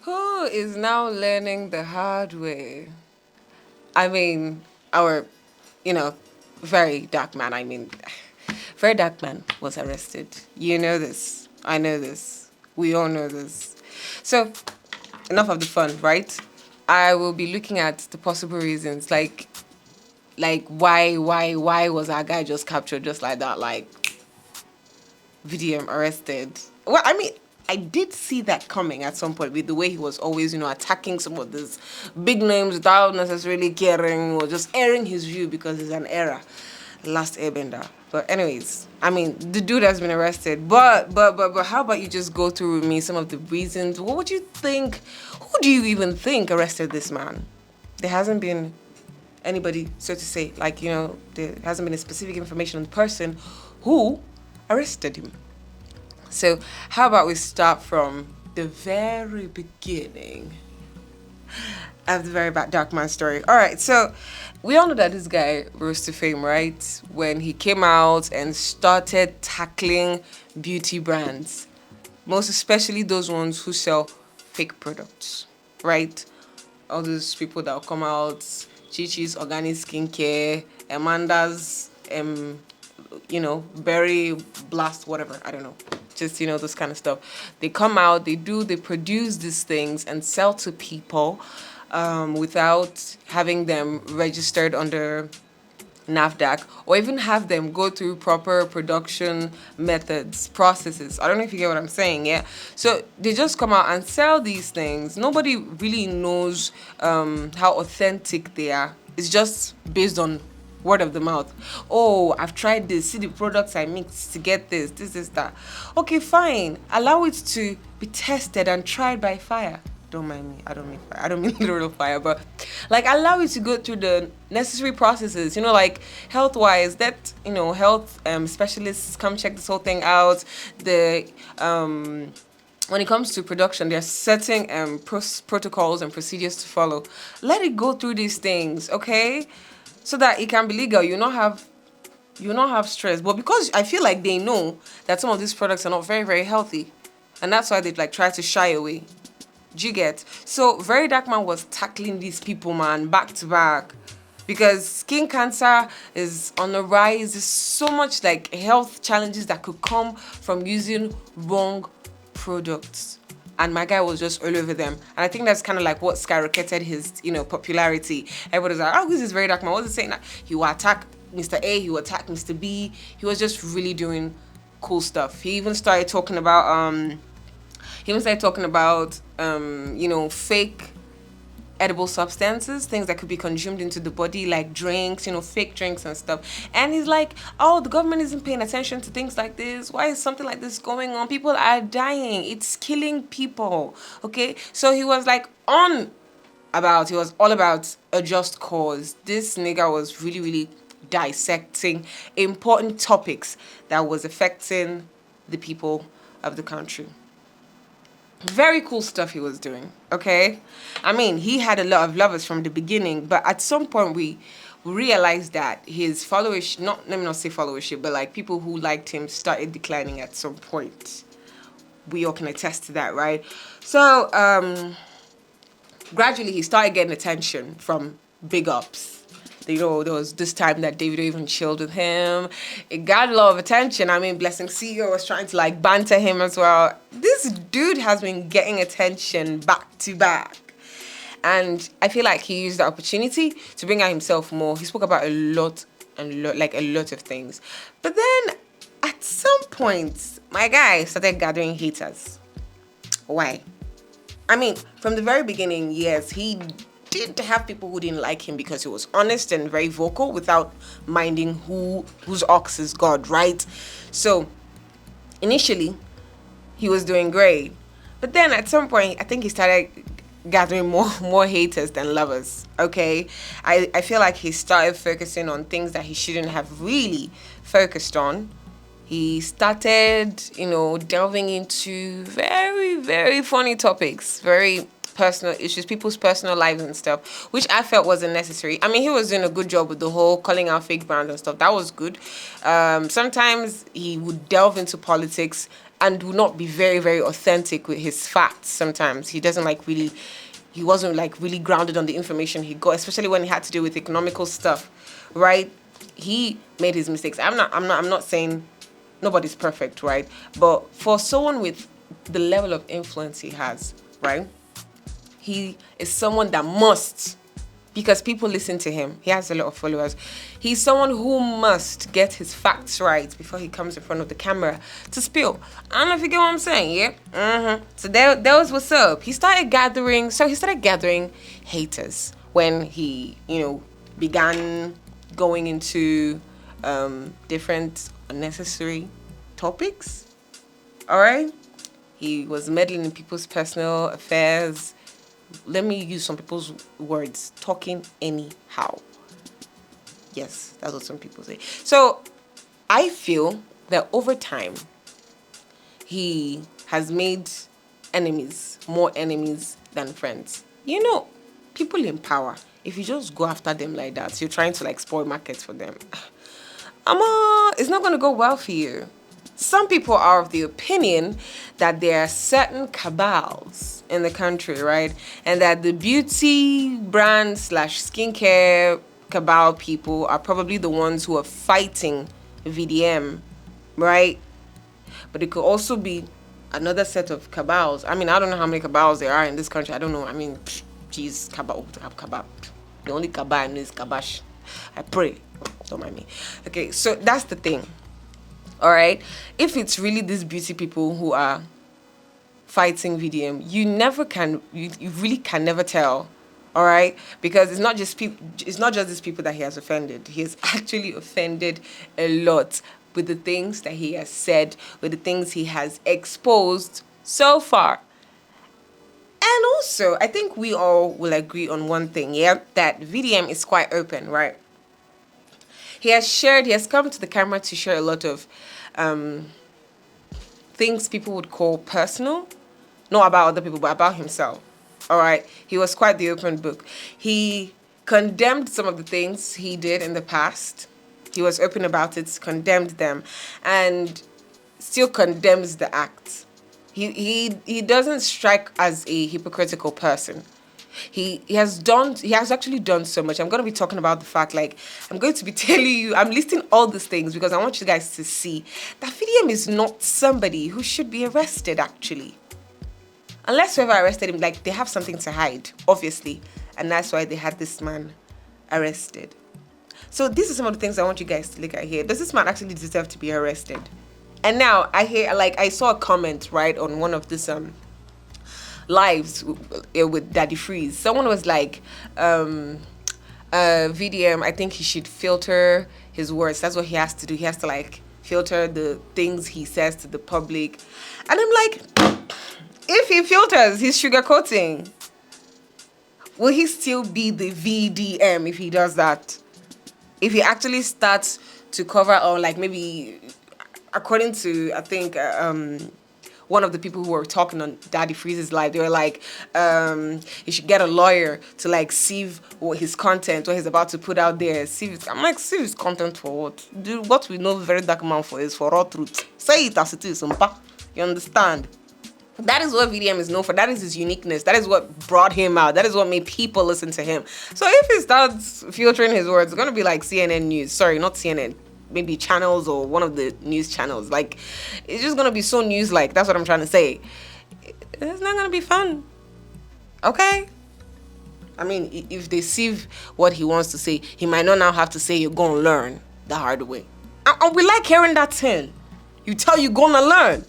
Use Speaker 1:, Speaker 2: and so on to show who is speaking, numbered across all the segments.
Speaker 1: Who is now learning the hard way? I mean, our, you know, very dark man. I mean, very dark man was arrested. You know this. I know this. We all know this. So, enough of the fun, right? I will be looking at the possible reasons, like why was our guy just captured just like that, like VDM arrested. Well, I mean, I did see that coming at some point with the way he was always, attacking some of these big names without necessarily caring or just airing his view because he's an error. Last airbender. But anyways, I mean, the dude has been arrested. But how about you just go through with me some of the reasons? What would you think? Who do you even think arrested this man? There hasn't been anybody, so to say, like, there hasn't been a specific information on the person who arrested him. So how about we start from the very beginning of the very bad dark man story. All right, so we all know that this guy rose to fame, right? When he came out and started tackling beauty brands, most especially those ones who sell fake products, right? All those people that will come out, Chi-Chi's Organic Skincare, Amanda's, Berry Blast, whatever, I don't know. Just, this kind of stuff. They come out, they produce these things and sell to people without having them registered under NAFDAC or even have them go through proper production methods, processes. I don't know if you get what I'm saying, yeah? So they just come out and sell these things. Nobody really knows how authentic they are. It's just based on word of the mouth. Oh, I've tried this. See the products I mixed to get this, that. Okay, fine. Allow it to be tested and tried by fire. Don't mind me. I don't mean fire. I don't mean literal fire, but like allow it to go through the necessary processes. Like health-wise, that health specialists come check this whole thing out. The when it comes to production, there are certain protocols and procedures to follow. Let it go through these things, okay? So that it can be legal. You not have stress. But because I feel like they know that some of these products are not very, very healthy. And that's why they try to shy away. Do you get? So Very Dark Man was tackling these people, man, back to back. Because skin cancer is on the rise. There's so much like health challenges that could come from using wrong products. And my guy was just all over them. And I think that's kind of like what skyrocketed his, popularity. Everybody's like, oh, this is Very Dark Man. What was he saying? He will attack Mr. A, he will attack Mr. B. He was just really doing cool stuff. He even started talking about, fake edible substances, things that could be consumed into the body, like drinks, fake drinks and stuff. And he's like, oh, the government isn't paying attention to things like this. Why is something like this going on? People are dying. It's killing people. Okay. So he was he was all about a just cause. This nigga was really, really dissecting important topics that was affecting the people of the country. Very cool stuff he was doing, okay? I mean, he had a lot of lovers from the beginning, but at some point we realized that his followership, let me not say followership, but like people who liked him started declining at some point. We all can attest to that, right? So, gradually he started getting attention from big ups. There was this time that Davido even chilled with him. It got a lot of attention. I mean, Blessing CEO was trying to banter him as well. This dude has been getting attention back to back. And I feel like he used the opportunity to bring out himself more. He spoke about a lot of things. But then at some point, my guy started gathering haters. Why? I mean, from the very beginning, yes, he did have people who didn't like him because he was honest and very vocal without minding whose ox is God, right? So initially he was doing great, but then at some point I think he started gathering more haters than lovers. Okay, I feel like he started focusing on things that he shouldn't have really focused on. He started delving into very, very funny topics, very personal issues, people's personal lives and stuff, which I felt wasn't necessary. I mean, he was doing a good job with the whole calling out fake brands and stuff. That was good. Sometimes he would delve into politics and will not be very, very authentic with his facts sometimes. He doesn't like really, he wasn't like really grounded on the information he got, especially when he had to do with economical stuff, right? He made his mistakes. I'm not saying nobody's perfect, right? But for someone with the level of influence he has, right? He is someone that must, because people listen to him. He has a lot of followers. He's someone who must get his facts right before he comes in front of the camera to spill. I don't know if you get what I'm saying, yeah? So that was what's up. He started gathering haters when he, began going into different unnecessary topics. All right? He was meddling in people's personal affairs. Let me use some people's words. Talking anyhow. Yes, that's what some people say. So I feel that over time, he has made enemies, more enemies than friends. People in power, if you just go after them like that, you're trying to like spoil markets for them. It's not going to go well for you. Some people are of the opinion that there are certain cabals in the country, right? And that the beauty brand / skincare cabal people are probably the ones who are fighting VDM, right? But it could also be another set of cabals. I mean, I don't know how many cabals there are in this country. I don't know. I mean, geez, cabal. The only cabal I know is Kabash. I pray. Don't mind me. Okay, so that's the thing. All right, if it's really these beauty people who are fighting VDM, you really can never tell. All right, because it's not just these people that he has offended. He has actually offended a lot with the things that he has said, with the things he has exposed so far. And also, I think we all will agree on one thing, yeah, that VDM is quite open, right? He has come to the camera to share a lot of things people would call personal, not about other people, but about himself. All right. He was quite the open book. He condemned some of the things he did in the past. He was open about it, condemned them, and still condemns the act. He doesn't strike as a hypocritical person. He has actually done so much. I'm going to be talking about the fact, I'm going to be telling you, I'm listing all these things because I want you guys to see that VDM is not somebody who should be arrested, actually. Unless whoever arrested him, they have something to hide, obviously. And that's why they had this man arrested. So these are some of the things I want you guys to look at here. Does this man actually deserve to be arrested? And now I saw a comment, right, on one of this lives with Daddy Freeze. Someone was like, VDM, I think he should filter his words. That's what he has to do. He has to filter the things he says to the public. And I'm like, if he filters, he's sugarcoating. Will he still be the VDM if he does that? If he actually starts to cover on maybe, according to, I think, one of the people who were talking on Daddy Freeze's live, they were like, he should get a lawyer to sieve his content, what he's about to put out there. I'm like, sieve his content for what? What we know very dark man for is for raw truth. Say it as it is, you understand? That is what VDM is known for. That is his uniqueness. That is what brought him out. That is what made people listen to him. So if he starts filtering his words, it's going to be like CNN News. Sorry, not CNN. Maybe channels or one of the news channels. It's just going to be so news-like. That's what I'm trying to say. It's not going to be fun. Okay? I mean, if they sieve what he wants to say, he might not now have to say you're going to learn the hard way. And we like hearing that thing. You tell you're going to learn.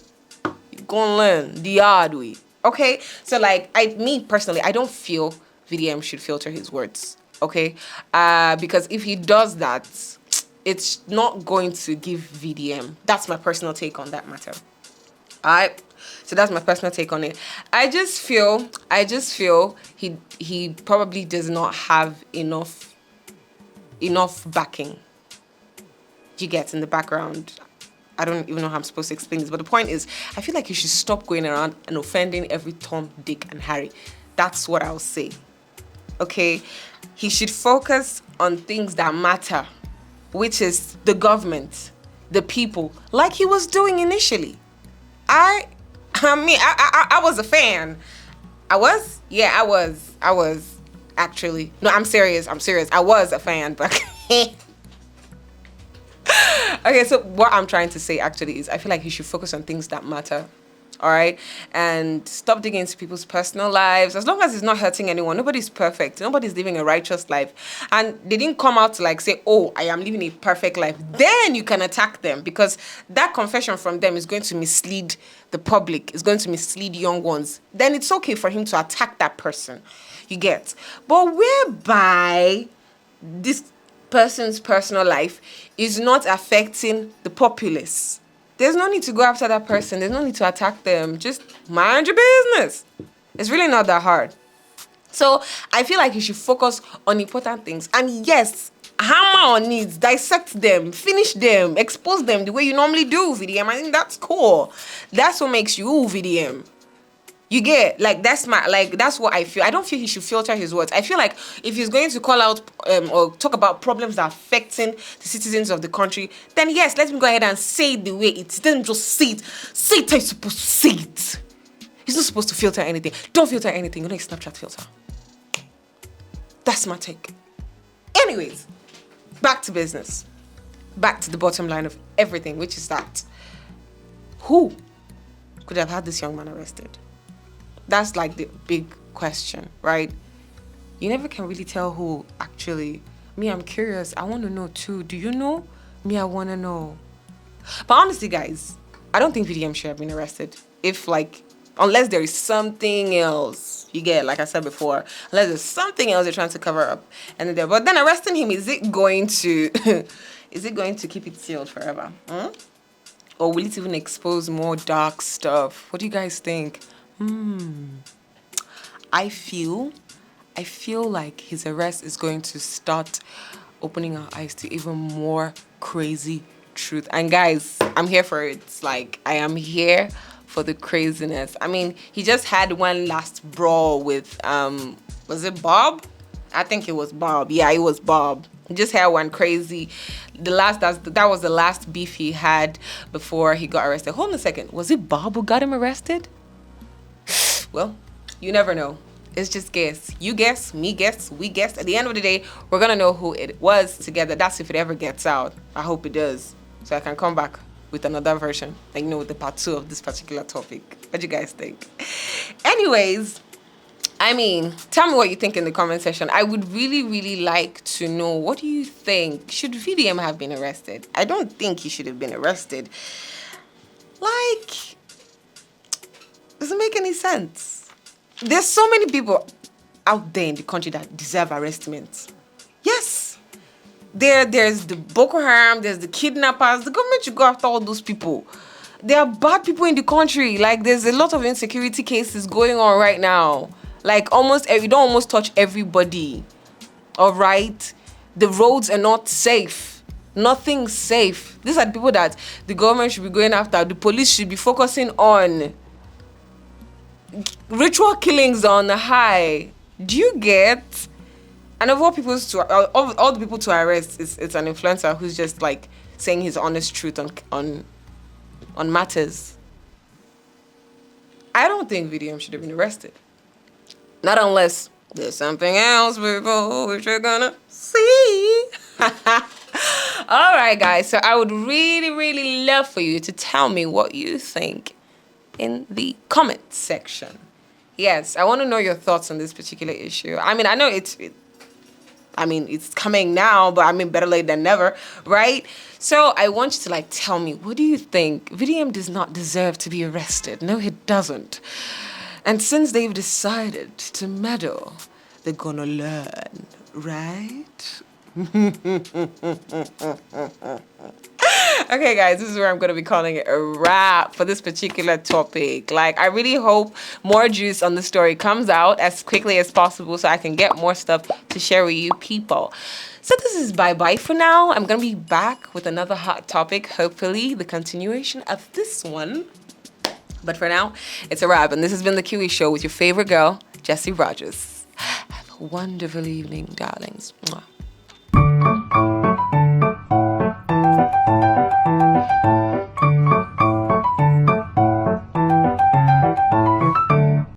Speaker 1: You're going to learn the hard way. Okay? So, me personally, I don't feel VDM should filter his words. Okay? Because if he does that, it's not going to give VDM. That's my personal take on that matter. Alright? So that's my personal take on it. I just feel he probably does not have enough backing. You get in the background. I don't even know how I'm supposed to explain this, but the point is, I feel like you should stop going around and offending every Tom, Dick, and Harry. That's what I'll say. Okay? He should focus on things that matter, which is the government, the people, like he was doing initially. I mean, I was a fan. I was? Yeah, I was. I was actually. No, I'm serious. I'm serious. I was a fan, but okay, so what I'm trying to say actually is I feel like you should focus on things that matter. All right, and stop digging into people's personal lives. As long as it's not hurting anyone, nobody's perfect. Nobody's living a righteous life, and they didn't come out to like say, "Oh, I am living a perfect life." Then you can attack them because that confession from them is going to mislead the public. It's going to mislead young ones. Then it's okay for him to attack that person. You get, but whereby this person's personal life is not affecting the populace. There's no need to go after that person. There's no need to attack them. Just mind your business. It's really not that hard. So I feel like you should focus on important things. And yes, hammer on needs, dissect them, finish them, expose them the way you normally do, VDM. I think that's cool. That's what makes you VDM. You get, like, that's what I feel. I don't feel he should filter his words. I feel like if he's going to call out or talk about problems that are affecting the citizens of the country, then yes, let him go ahead and say it the way it is. Then just say it. Say it how you're supposed to say it. He's not supposed to filter anything. Don't filter anything. You know, a Snapchat filter. That's my take. Anyways, back to business. Back to the bottom line of everything, which is that who could have had this young man arrested? That's like the big question, right? You never can really tell who actually. Me, I'm curious. I want to know too. Do you know? Me, I want to know. But honestly, guys, I don't think VDM should have been arrested. Unless there is something else. You get, like I said before, unless there's something else they're trying to cover up. But then arresting him, is it going to keep it sealed forever? Or will it even expose more dark stuff? What do you guys think? I feel like his arrest is going to start opening our eyes to even more crazy truth. And guys, I'm here for it. It's like, I am here for the craziness. I mean, he just had one last brawl with, was it Bob? I think it was Bob. Yeah, it was Bob. He just had one crazy. That was the last beef he had before he got arrested. Hold on a second. Was it Bob who got him arrested? Well, you never know. It's just guess. You guess, me guess, we guess. At the end of the day, we're going to know who it was together. That's if it ever gets out. I hope it does. So I can come back with another version. With the part 2 of this particular topic. What do you guys think? Anyways, I mean, tell me what you think in the comment section. I would really, really like to know, what do you think? Should VDM have been arrested? I don't think he should have been arrested. Doesn't make any sense. There's so many people out there in the country that deserve arrestment. Yes. There's the Boko Haram, there's the kidnappers. The government should go after all those people. There are bad people in the country. There's a lot of insecurity cases going on right now. You don't almost touch everybody. All right? The roads are not safe. Nothing's safe. These are the people that the government should be going after. The police should be focusing on. Ritual killings on the high. Do you get? And of all the people to arrest, it's an influencer who's just saying his honest truth on matters. I don't think VDM should have been arrested. Not unless there's something else, people, which you're gonna see. All right, guys. So I would really, really love for you to tell me what you think in the comment section. Yes, I want to know your thoughts on this particular issue. I mean, I know it's coming now, but better late than never, right? So I want you to tell me, what do you think? VDM does not deserve to be arrested. No, he doesn't. And since they've decided to meddle, they're gonna learn, right? Okay, guys, this is where I'm going to be calling it a wrap for this particular topic. I really hope more juice on the story comes out as quickly as possible so I can get more stuff to share with you people. So this is bye-bye for now. I'm going to be back with another hot topic, hopefully the continuation of this one. But for now, it's a wrap. And this has been The Kiwi Show with your favorite girl, Jessie Rogers. Have a wonderful evening, darlings. Mwah.